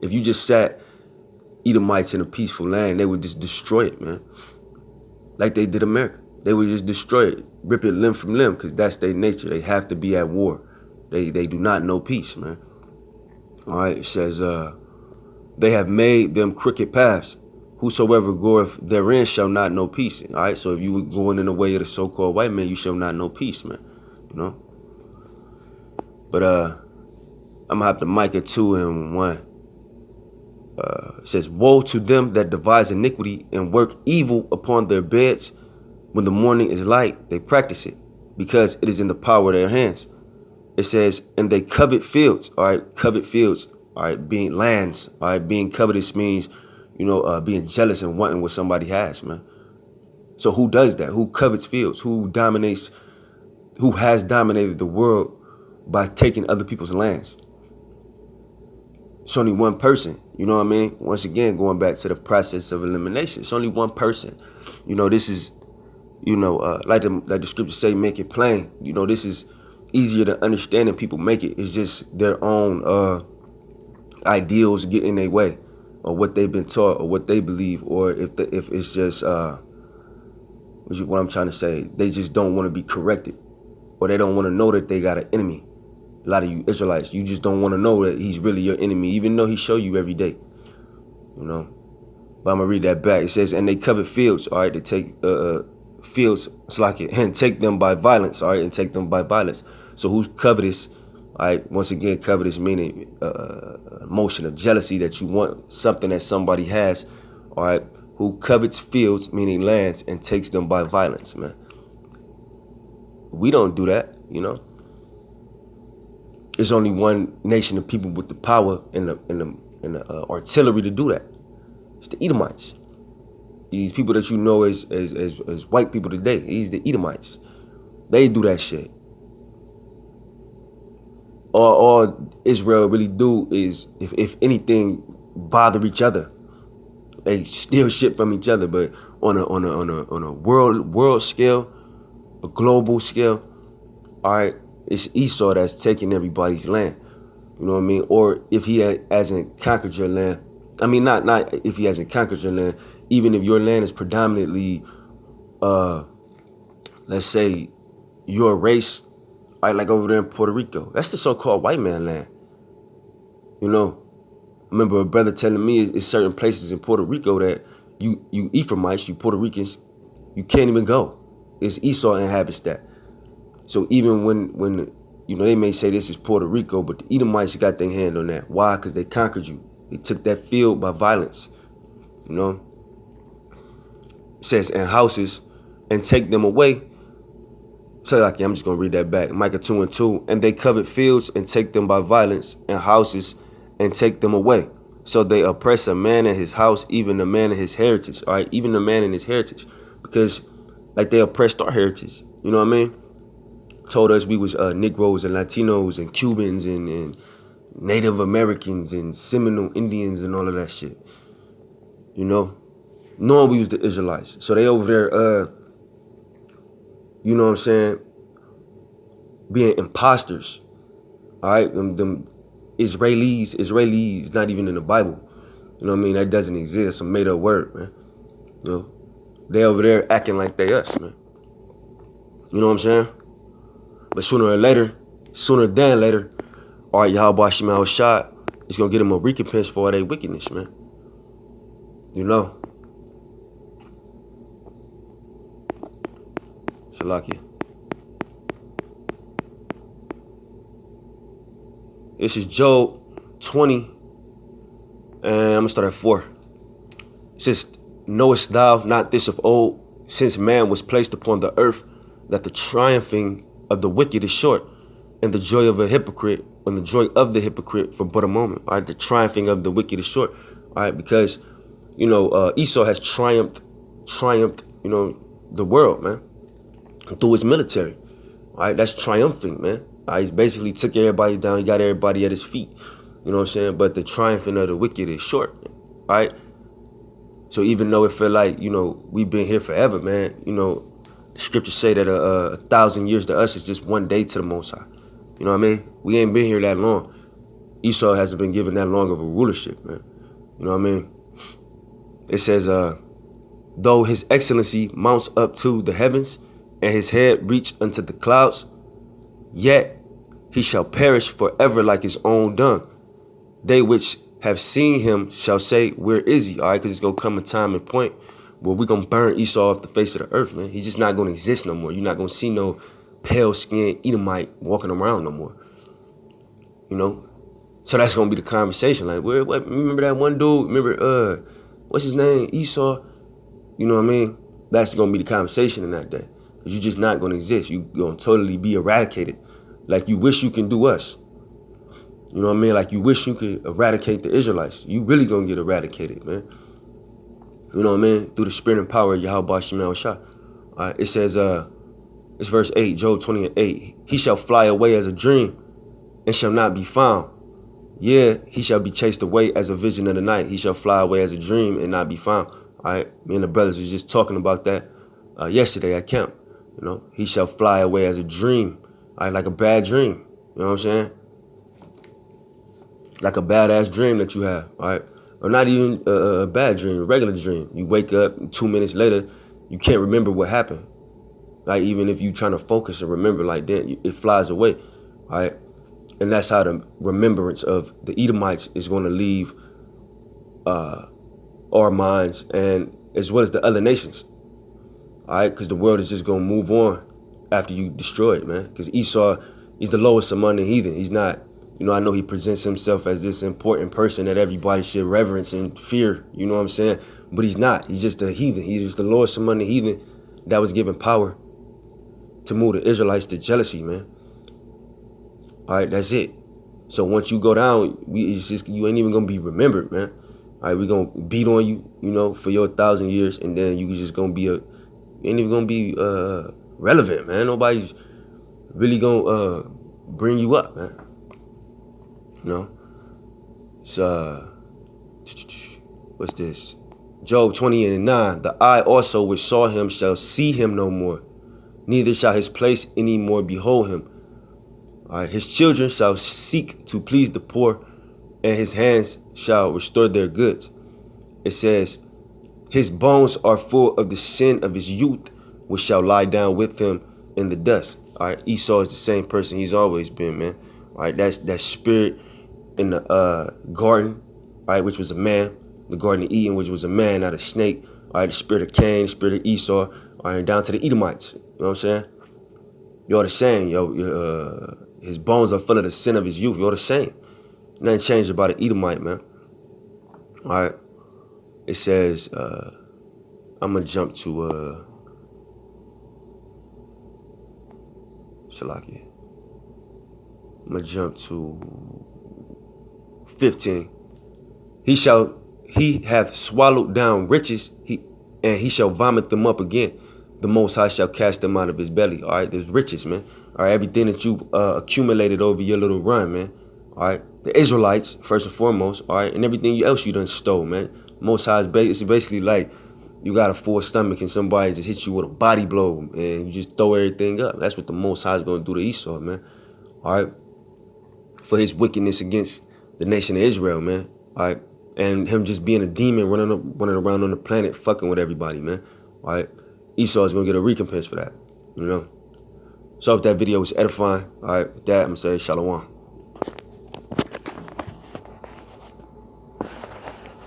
If you just sat Edomites in a peaceful land, they would just destroy it, man. Like they did America. They would just destroy it, rip it limb from limb, because that's their nature. They have to be at war. They do not know peace, man. All right, it says, they have made them crooked paths. Whosoever goeth therein shall not know peace. All right, so if you were going in the way of the so-called white man, you shall not know peace, man. You know? But I'm gonna have to Micah 2:1. It says, woe to them that devise iniquity and work evil upon their beds. When the morning is light, they practice it, because it is in the power of their hands. It says, and they covet fields. All right, covet fields. All right, being lands. All right, being covetous means, being jealous and wanting what somebody has, man. So who does that? Who covets fields? Who dominates? Who has dominated the world by taking other people's lands? It's only one person. You know what I mean? Once again, going back to the process of elimination, it's only one person. This is, like the scriptures say, make it plain. This is easier to understand than people make it. It's just their own ideals get in their way, or what they've been taught, or what they believe, or if it's just what I'm trying to say, they just don't want to be corrected, or they don't want to know that they got an enemy. A lot of you Israelites, you just don't want to know that he's really your enemy, even though he show you every day. But I'm gonna read that back. It says, and they covet fields. All right, they take fields, it's like it, and take them by violence. All right, and take them by violence. So who's covetous? All right, once again, covetous meaning emotion of jealousy, that you want something that somebody has. All right, who covets fields, meaning lands, and takes them by violence, man. We don't do that, There's only one nation of people with the power and the artillery to do that. It's the Edomites. These people that you know as white people today, these the Edomites. They do that shit. All Israel really do is, if anything, bother each other. They steal shit from each other, but on a world scale, a global scale, all right, it's Esau that's taking everybody's land. You know what I mean? Or if he hasn't conquered your land, I mean, not if he hasn't conquered your land, even if your land is predominantly, let's say, your race, right, like over there in Puerto Rico, that's the so-called white man land. I remember a brother telling me it's certain places in Puerto Rico that you Ephraimites, you Puerto Ricans, you can't even go. It's Esau inhabits that. So even when they may say this is Puerto Rico, but the Edomites got their hand on that. Why? Because they conquered you. They took that field by violence. It says, and houses, and take them away. So like, I'm just going to read that back. Micah 2:2. And they covet fields and take them by violence, and houses and take them away. So they oppress a man in his house, even the man in his heritage. All right, even the man in his heritage. Because like they oppressed our heritage. You know what I mean? Told us we was Negroes and Latinos and Cubans and Native Americans and Seminole Indians and all of that shit. Knowing we was the Israelites. So they over there, you know what I'm saying, being imposters. All right, them Israelis not even in the Bible. You know what I mean? That doesn't exist. Some made up word, man. They over there acting like they us, man. You know what I'm saying? But sooner than later, all right, Yahweh Shema shot, it's going to get them a recompense for all their wickedness, man. Salakia. This is Job 20, and I'm going to start at 4. It says, knowest thou not this of old, since man was placed upon the earth, that the triumphing of the wicked is short, and the joy of a hypocrite, and the joy of the hypocrite for but a moment. All right, the triumphing of the wicked is short. All right, because Esau has triumphed, the world, man, through his military. All right, that's triumphing, man. All right, he's basically took everybody down. He got everybody at his feet. You know what I'm saying? But the triumphing of the wicked is short. All right. So even though it feel like we've been here forever, man, scriptures say that 1,000 years to us is just one day to the Most High. You know what I mean? We ain't been here that long. Esau hasn't been given that long of a rulership, man. You know what I mean? It says, though his excellency mounts up to the heavens, and his head reach unto the clouds, yet he shall perish forever like his own dung. They which have seen him shall say, where is he? All right, because it's going to come a time and point where we're going to burn Esau off the face of the earth, man. He's just not going to exist no more. You're not going to see no pale-skinned Edomite walking around no more. You know? So that's going to be the conversation. Like, remember that one dude? Remember, what's his name? Esau? You know what I mean? That's going to be the conversation in that day. Because you're just not going to exist. You're going to totally be eradicated. Like you wish you can do us. You know what I mean? Like you wish you could eradicate the Israelites. You really going to get eradicated, man. You know what I mean? Through the spirit and power of Yahweh Shemel Shah. All right, it says, it's verse 8, Job 20:8. He shall fly away as a dream and shall not be found. Yeah, he shall be chased away as a vision of the night. He shall fly away as a dream and not be found. All right, me and the brothers was just talking about that yesterday at camp. You know, he shall fly away as a dream. All right, like a bad dream. You know what I'm saying? Like a badass dream that you have. All right. Or not even a bad dream, a regular dream. You wake up, and 2 minutes later, you can't remember what happened. Like, even if you're trying to focus and remember like that, it flies away. All right. And that's how the remembrance of the Edomites is going to leave our minds, and as well as the other nations. All right. Because the world is just going to move on after you destroy it, man. Because Esau, he's the lowest among the heathen. He's not. You know, I know he presents himself as this important person that everybody should reverence and fear, you know what I'm saying? But he's not. He's just a heathen. He's just the lowest among the heathen that was given power to move the Israelites to jealousy, man. All right, that's it. So once you go down, it's just, you ain't even going to be remembered, man. All right, we're going to beat on you, you know, for your 1,000 years, and then you just going to be you ain't even going to be relevant, man. Nobody's really going to bring you up, man. You know, so what's this? Job 20:9. The eye also which saw him shall see him no more, neither shall his place any more behold him. All right, his children shall seek to please the poor, and his hands shall restore their goods. It says, his bones are full of the sin of his youth, which shall lie down with him in the dust. All right, Esau is the same person he's always been, man. All right, that's that spirit in the garden, all right, which was a man, the Garden of Eden, which was a man, not a snake. All right, the spirit of Cain, the spirit of Esau, all right, down to the Edomites. You know what I'm saying? You're the same, yo. His bones are full of the sin of his youth. You're the same. Nothing changed about an Edomite, man. All right. It says, I'm gonna jump to Shalakia. I'm gonna jump to 15. He hath swallowed down riches, and he shall vomit them up again. The Most High shall cast them out of his belly. All right, there's riches, man. All right, everything that you accumulated over your little run, man. All right, the Israelites, first and foremost, all right, and everything else you done stole, man. Most High is it's basically like you got a full stomach and somebody just hit you with a body blow and you just throw everything up. That's what the Most High is going to do to Esau, man. All right, for his wickedness against the nation of Israel, man. All right, and him just being a demon running around on the planet fucking with everybody, man. All right, Esau is going to get a recompense for that, you know. So I hope that video was edifying. All right, with that, I'm going to say shalom.